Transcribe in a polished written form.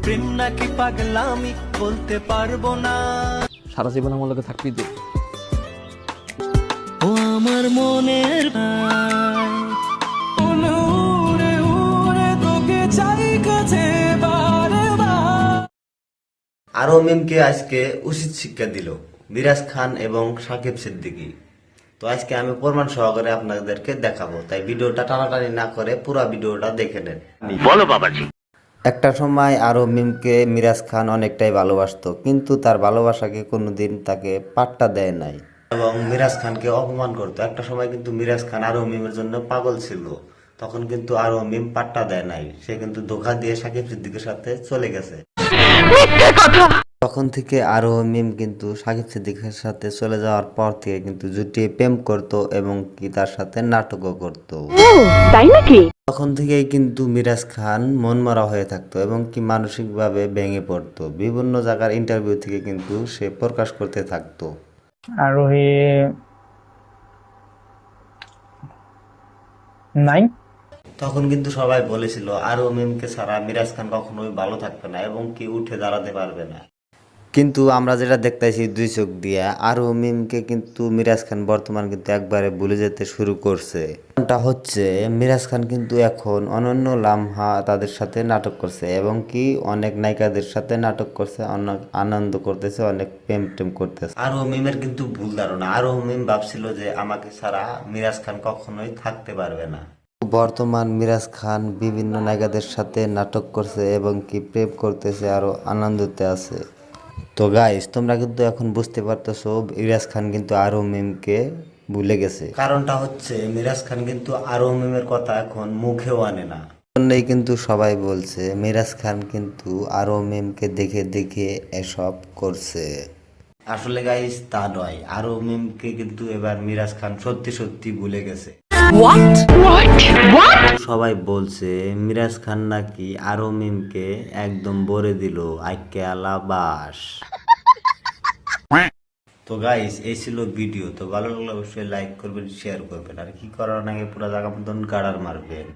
প্রেম নাকি পাগলামি বলতে পারবো না। সারা জীবন আমার লগে থাকবি তুই। ও আমার মনের উড়ে উড়ে তোকে চাই কাছে বারবার। আরও মিমকে আজকে উচিত শিক্ষা দিল মিরাজ খান এবং সাকিব সিদ্দিকী। তো আজকে আমি প্রমাণ সহকারে আপনাদেরকে দেখাবো, তাই ভিডিওটা টানাটানি না করে পুরো ভিডিওটা দেখে নেন। বলো বাবাজি। একটা সময় আরও মিমকে মিরাজ খান অনেকটাই ভালোবাসতো, কিন্তু তার ভালোবাসাকে কোনোদিন তাকে পাত্তা দেয় নাই এবং মিরাজ খানকে অপমান করতো। একটা সময় কিন্তু মিরাজ খান আরও মিমের জন্য পাগল ছিল, তখন কিন্তু আরও মিম পাত্তা দেয় নাই, সে কিন্তু ধোঁকা দিয়ে সাকিব সিদ্দিকের সাথে চলে গেছে। তখন থেকে আরও মিম কিন্তু সাকিব সিদ্দিকের সাথে চলে যাওয়ার পর থেকে কিন্তু জুটিয়ে প্রেম করত এবং কি তার সাথে নাটকও করত। তাই নাকি? তখন থেকেই কিন্তু মিরাজ খান মনমরা হয়ে থাকতো এবং কি মানসিকভাবে ভেঙে পড়তো। বিভিন্ন জায়গার ইন্টারভিউ থেকে কিন্তু সে প্রকাশ করতে থাকতো। আরোহী নাই। তখন কিন্তু সবাই বলেছিল আরও মিমকে ছাড়া মিরাজ খান কখনোই ভালো থাকবে না এবং কি উঠে দাঁড়াতে পারবে না। কিন্তু আমরা যেটা দেখতেছি দুই চোখ দিয়ে, আরও মিমকে কিন্তু মিরাজ খান বর্তমান কিন্তু একবারে ভুলে যেতে শুরু করছে। কারণটা হচ্ছে মিরাজ খান কিন্তু এখন অনন্য লামহা তাদের সাথে নাটক করছে এবং কি অনেক নায়িকাদের সাথে নাটক করছে, অনেক আনন্দ করতেছে, অনেক প্রেম টেম করতেছে। আরও মিমের কিন্তু ভুল ধারণা, আরও মিম ভাবছিল যে আমাকে ছাড়া মিরাজ খান কখনোই থাকতে পারবে না। বর্তমান মিরাজ খান বিভিন্ন নায়িকাদের সাথে নাটক করছে এবং কি প্রেম করতেছে, আরো আনন্দতে আছে। তো গাইস, তোমরা কিন্তু এখন বুঝতে পারতেছো মিরাজ খান কিন্তু আরও মিমকে ভুলে গেছে। কারণটা হচ্ছে মিরাজ খান কিন্তু আরও মিমের কথা এখন মুখেও আনে না। জন্যই কিন্তু সবাই বলছে মিরাজ খান কিন্তু আরও মিমকে দেখে দেখে এসব করছে। আসলে গাইস তা নয়, আরও মিমকে কিন্তু এবার মিরাজ খান সত্যি সত্যি ভুলে গেছে। সবাই বলছে মিরাজ খান নাকি আরও মিমকে একদম বলে দিল আইকে আলাবাস। তো গাইস, এই ছিল ভিডিও। তো ভালো লাগলে অবশ্যই লাইক করবেন, শেয়ার করবেন, আর কি করার আগে পুরো জায়গা মতন গাড়ার মারবেন।